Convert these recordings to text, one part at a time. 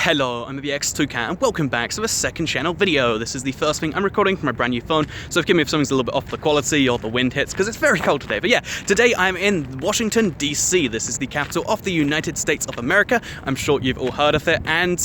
Hello, I'm BX2Cat and welcome back to the second channel video. This is the first thing I'm recording from my brand new phone, so forgive me if something's a little bit off the quality or the wind hits, because it's very cold today. But yeah, today I'm in Washington, D.C. This is the capital of the United States of America. I'm sure you've all heard of it, and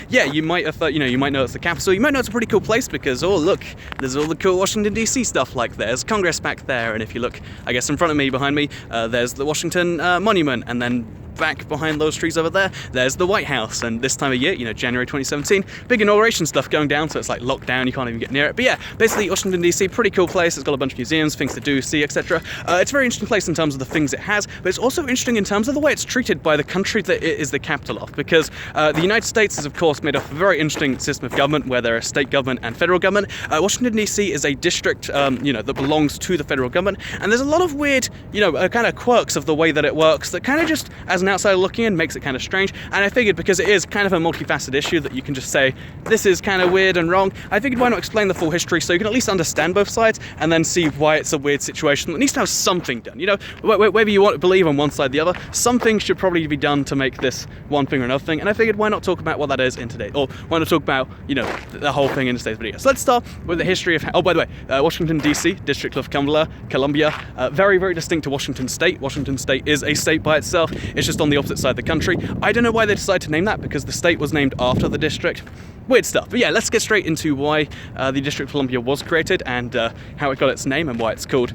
yeah, you might have, you might know it's the capital. You might know it's a pretty cool place because, oh look, there's all the cool Washington, D.C. stuff, like there's Congress back there, and if you look, I guess in front of me, behind me, there's the Washington Monument, and then back behind those trees over there, there's the White House. And this time of year, January 2017, big inauguration stuff going down, so it's like locked down, you can't even get near it. But yeah, basically Washington DC, pretty cool place. It's got a bunch of museums, things to do, see, etc. It's a very interesting place in terms of the things it has, but it's also interesting in terms of the way it's treated by the country that it is the capital of, because the United States is of course made up of a very interesting system of government where there are state government and federal government. Washington DC is a district that belongs to the federal government, and there's a lot of weird kind of quirks of the way that it works that kind of just, as an outsider looking in, makes it kind of strange. And I figured, because it is kind of a multifaceted issue that you can just say this is kind of weird and wrong, I figured why not explain the full history so you can at least understand both sides and then see why it's a weird situation that needs to have something done. Whether you want to believe on one side or the other, something should probably be done to make this one thing or another thing, and I figured why not talk about what that is in today, or why not talk about the whole thing in today's video. So let's start with the history of by the way, Washington DC, District of Columbia, very, very distinct to Washington State. Washington State is a state by itself. It's just on the opposite side of the country. I don't know why they decided to name that, because the state was named after the district. Weird stuff. But yeah, let's get straight into why the District of Columbia was created and how it got its name and why it's called,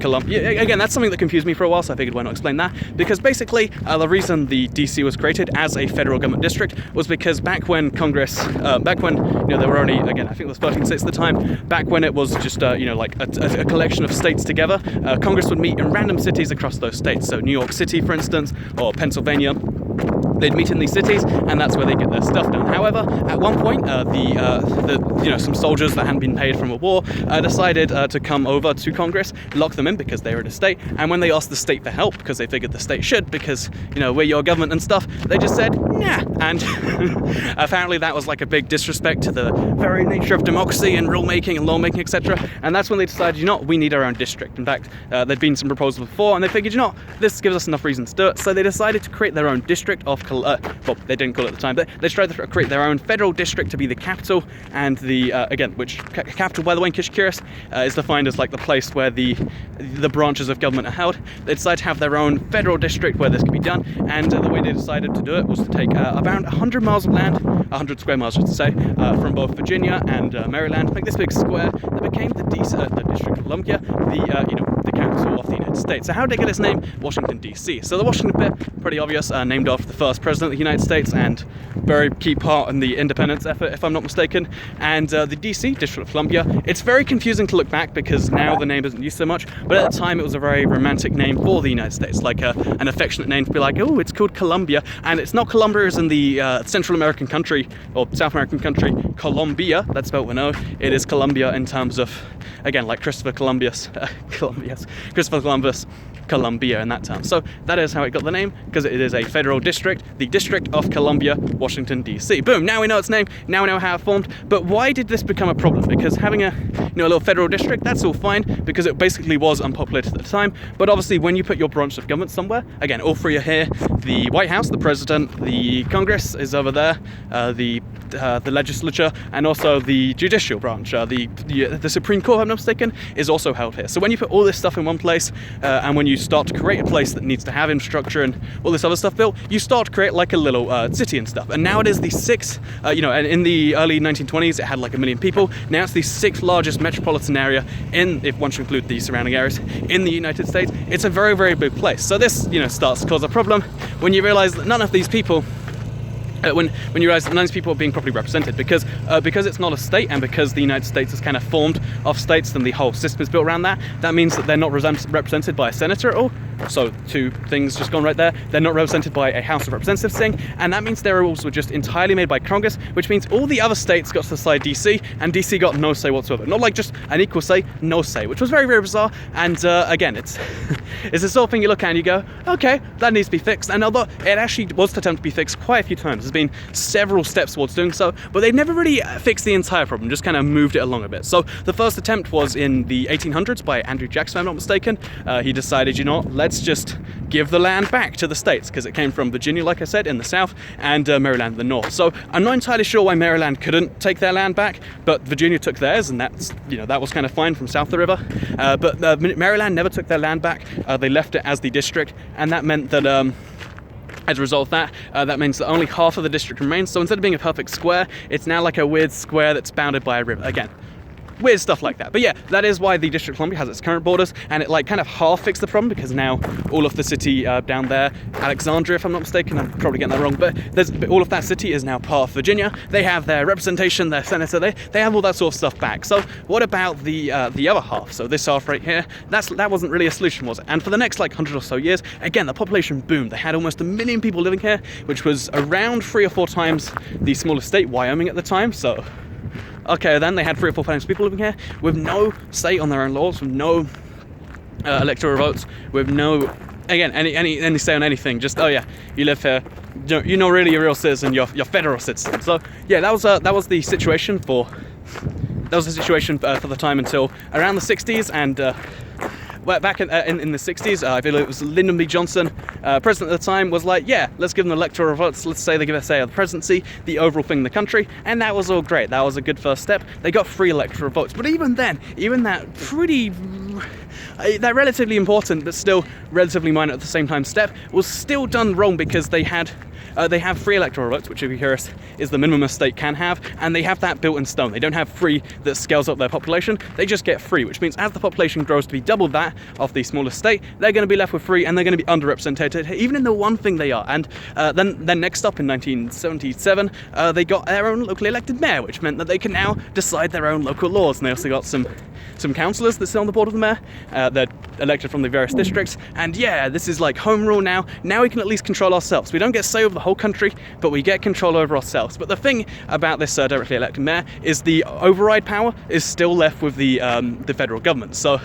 Columbia. Again, that's something that confused me for a while, so I figured why not explain that. Because basically, the reason the DC was created as a federal government district was because back when Congress, there were only, again, I think it was 13 states at the time, back when it was just, like a collection of states together, Congress would meet in random cities across those states. So New York City, for instance, or Pennsylvania. They'd meet in these cities, and that's where they get their stuff done. However, at one point, some soldiers that hadn't been paid from a war decided to come over to Congress, lock them in because they were in a state. And when they asked the state for help, because they figured the state should, because we're your government and stuff, they just said nah. And apparently that was like a big disrespect to the very nature of democracy and rulemaking and lawmaking, etc. And that's when they decided, we need our own district. In fact, there'd been some proposals before, and they figured, this gives us enough reasons to do it. So they decided to create their own district of they didn't call it at the time, but they tried to create their own federal district to be the capital, and which capital, by the way, in case you're curious, is defined as like the place where the branches of government are held. They decided to have their own federal district where this could be done, and the way they decided to do it was to take around 100 miles of land, 100 square miles, just to say, from both Virginia and Maryland, make this big square that became the District of Columbia, the capital of the United States. So how did they get its name? Washington DC. So the Washington bit, pretty obvious, named after the first president of the United States and very key part in the independence effort, if I'm not mistaken. And the DC, District of Columbia, it's very confusing to look back because now the name isn't used so much, but at the time it was a very romantic name for the United States, like an affectionate name to be like, oh, it's called Columbia. And it's not Columbia as in the Central American country or South American country Colombia, that's spelled with an O. It is Columbia in terms of, again, like Christopher Columbus, Columbia in that town. So that is how it got the name, because it is a federal district, the District of Columbia, Washington DC. Boom, now we know its name, now we know how it formed. But why did this become a problem? Because having a little federal district, that's all fine, because it basically was unpopulated at the time. But obviously when you put your branch of government somewhere, again, all three are here, the White House, the President, the Congress is over there, the legislature, and also the judicial branch, the Supreme Court, if I'm not mistaken, is also held here. So when you put all this stuff in one place, and when you start to create a place that needs to have infrastructure and all this other stuff built, you start to create like a little city and stuff. And now it is the sixth, and in the early 1920s it had like 1 million people. Now it's the sixth largest metropolitan area if one should include the surrounding areas in the United States. It's a very, very big place. So this, starts to cause a problem when you realize that none of these people when you realize that none of these people are being properly represented, because it's not a state, and because the United States is kind of formed of states, then the whole system is built around that. That means that they're not represented by a senator at all. So two things just gone right there. They're not represented by a House of Representatives thing, and that means their rules were just entirely made by Congress, which means all the other states got to decide DC, and DC got no say whatsoever. Not like just an equal say, no say, which was very, very bizarre. And again, it's it's the sort of thing you look at and you go, okay, that needs to be fixed. And although it actually was attempted to be fixed quite a few times, there's been several steps towards doing so, but they never really fixed the entire problem, just kind of moved it along a bit. So the first attempt was in the 1800s by Andrew Jackson, if I'm not mistaken. He decided, let's just give the land back to the states, because it came from Virginia, like I said, in the south, and Maryland in the north. So I'm not entirely sure why Maryland couldn't take their land back, but Virginia took theirs, and that's, that was kind of fine from south of the river. But Maryland never took their land back. They left it as the district, and that meant that as a result of that, that means that only half of the district remains. So instead of being a perfect square, it's now like a weird square that's bounded by a river. Again, weird stuff like that. But yeah, that is why the District of Columbia has its current borders, and it like kind of half fixed the problem, because now all of the city down there, Alexandria if I'm not mistaken, I'm probably getting that wrong, but all of that city is now part of Virginia. They have their representation, their senator, they have all that sort of stuff back. So what about the other half? So this half right here, that wasn't really a solution, was it? And for the next like 100 or so years, again, the population boomed. They had almost 1 million people living here, which was around 3 or 4 times the smallest state, Wyoming, at the time. So okay, then they had 3 or 4 times people living here with no say on their own laws, with no electoral votes, with no, again, any say on anything. Just, oh yeah, you live here, you're not really a real citizen, you're federal citizen. So yeah, that was the situation for the time until around the 60s, and well, back in the 60s, I believe it was Lyndon B. Johnson, president at the time, was like, yeah, let's give them electoral votes, let's say they give a say on the presidency, the overall thing in the country, and that was all great. That was a good first step. They got 3 electoral votes, but even then, that relatively important, but still relatively minor at the same time step, was still done wrong, because they have 3 electoral votes, which, if you're curious, is the minimum a state can have, and they have that built in stone. They don't have 3 that scales up their population, they just get 3, which means as the population grows to be double that of the smallest state, they're going to be left with 3, and they're going to be underrepresented, even in the one thing they are. And then next up in 1977, they got their own locally elected mayor, which meant that they can now decide their own local laws, and they also got some councillors that sit on the board of the mayor. They're elected from the various districts, and yeah, this is like home rule now. Now we can at least control ourselves. We don't get say over the whole country, but we get control over ourselves. But the thing about this directly elected mayor is the override power is still left with the federal government. So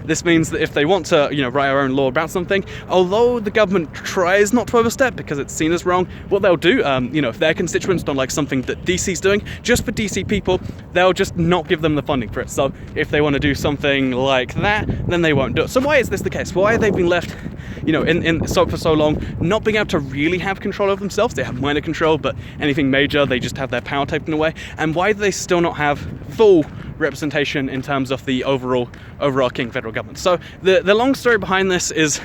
this means that if they want to, write our own law about something, although the government tries not to overstep because it's seen as wrong, what they'll do, if their constituents don't like something that DC's doing, just for DC people, they'll just not give them the funding for it. So if they want to do something like that, then they won't do it. So why is this the case? Why have they been left, for so long, not being able to really have control over themselves? They have minor control, but anything major, they just have their power taken away. And why do they still not have full representation in terms of the overarching federal government? So the long story behind this is,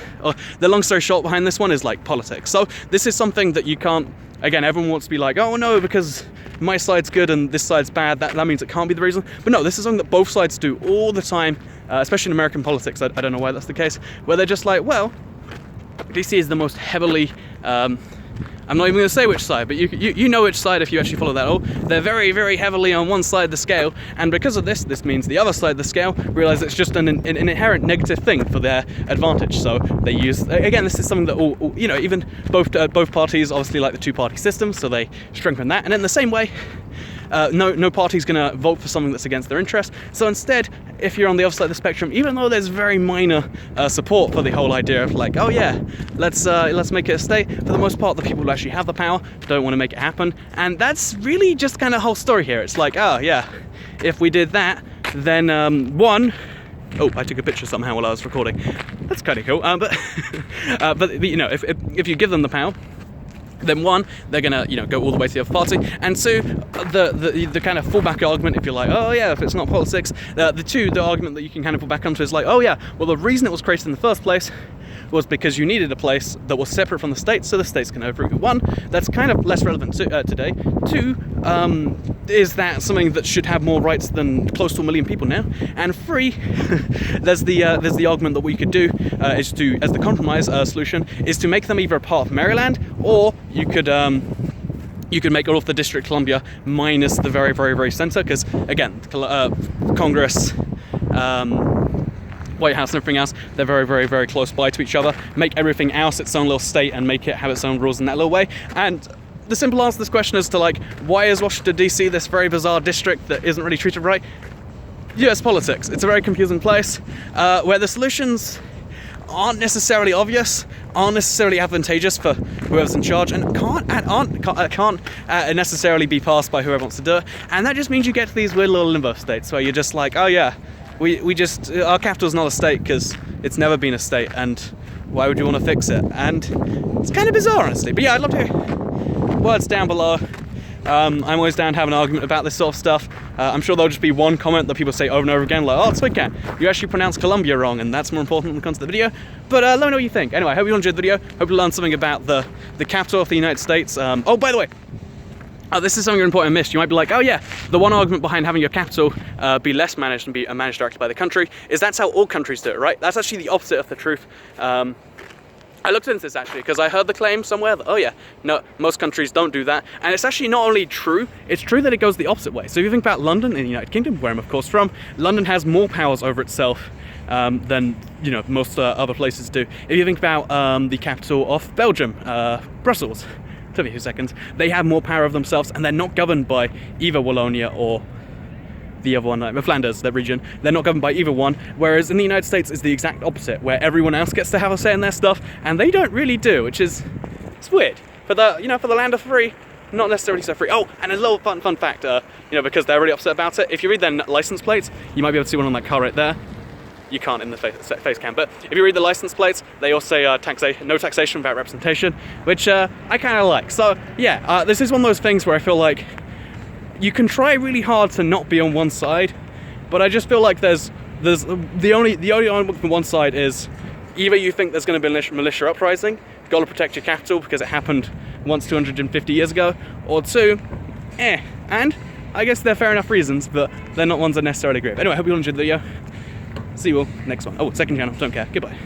the long story short behind this one is like politics. So this is something that you can't, again, everyone wants to be like, oh no, because my side's good and this side's bad, that means it can't be the reason. But no, this is something that both sides do all the time, especially in American politics. I don't know why that's the case, where they're just like, well, DC is the most heavily, I'm not even going to say which side, but you know which side if you actually follow that all. They're very, very heavily on one side of the scale, and because of this means the other side of the scale realize it's just an inherent negative thing for their advantage. So they use, again, this is something that even both parties obviously like the 2-party system, so they strengthen that. And in the same way, no party's going to vote for something that's against their interest. So instead, if you're on the other side of the spectrum, even though there's very minor support for the whole idea of like, oh yeah, let's make it a state, for the most part, the people who actually have the power don't want to make it happen. And that's really just kind of the whole story here. It's like, oh yeah, if we did that, then oh, I took a picture somehow while I was recording. That's kind of cool. But if you give them the power, then 1, they're gonna go all the way to the other party, and 2, the kind of fallback argument, if you're like, oh yeah, if it's not politics, the argument that you can kind of fall back onto is like, oh yeah, well the reason it was created in the first place was because you needed a place that was separate from the states, so the states can overrule. 1, that's kind of less relevant today. 2, is that something that should have more rights than close to 1 million people now? And 3, there's the argument that we could do is to, as the compromise solution, is to make them either a part of Maryland, or you could make all of the District of Columbia minus the very, very, very center, because again, Congress, White House and everything else, they're very, very, very close by to each other. Make everything else its own little state and make it have its own rules in that little way. And the simple answer to this question is to like, why is Washington DC this very bizarre district that isn't really treated right? US politics. It's a very confusing place where the solutions aren't necessarily obvious, aren't necessarily advantageous for whoever's in charge, and can't necessarily be passed by whoever wants to do it. And that just means you get to these weird little limbo states where you're just like, oh yeah, we just, our capital's not a state because it's never been a state, and Why would you want to fix it? And it's kind of bizarre, honestly. But yeah, I'd love to hear words down below. I'm always down to have an argument about this sort of stuff. I'm sure there'll just be one comment that people say over and over again, like, oh, Twigcat, you actually pronounced Columbia wrong, and that's more important when it comes to the video. But let me know what you think. Anyway, I hope you enjoyed the video. Hope you learned something about the capital of the United States. Oh, by the way, this is something important I missed. You might be like, oh yeah, the one argument behind having your capital be less managed and be managed directly by the country is that's how all countries do it, right? That's actually the opposite of the truth. I looked into this actually because I heard the claim somewhere that, oh yeah, no, most countries don't do that. And it's actually not only true, it's true that it goes the opposite way. So if you think about London in the United Kingdom, where I'm of course from, London has more powers over itself than, you know, most other places do. If you think about the capital of Belgium, Brussels, took me 2 seconds, they have more power of themselves and they're not governed by either Wallonia or the other one, Flanders, that region. They're not governed by either one, whereas in the United States it's the exact opposite, where everyone else gets to have a say in their stuff, and they don't really do, which is, it's weird. For the, you know, for the land of free, not necessarily so free. Oh, and a little fun fact, you know, because they're really upset about it, if you read their license plates, you might be able to see one on that car right there. You can't in the face cam, but if you read the license plates, they all say no taxation without representation, which I kind of like. So yeah, this is one of those things where I feel like you can try really hard to not be on one side, but I just feel like there's the only argument from one side is either you think there's going to be a militia uprising, you've got to protect your capital because it happened once 250 years ago, or two, and I guess they're fair enough reasons, but they're not ones I necessarily agree with. Anyway, I hope you all enjoyed the video. See you all next one. Oh, second channel, don't care. Goodbye.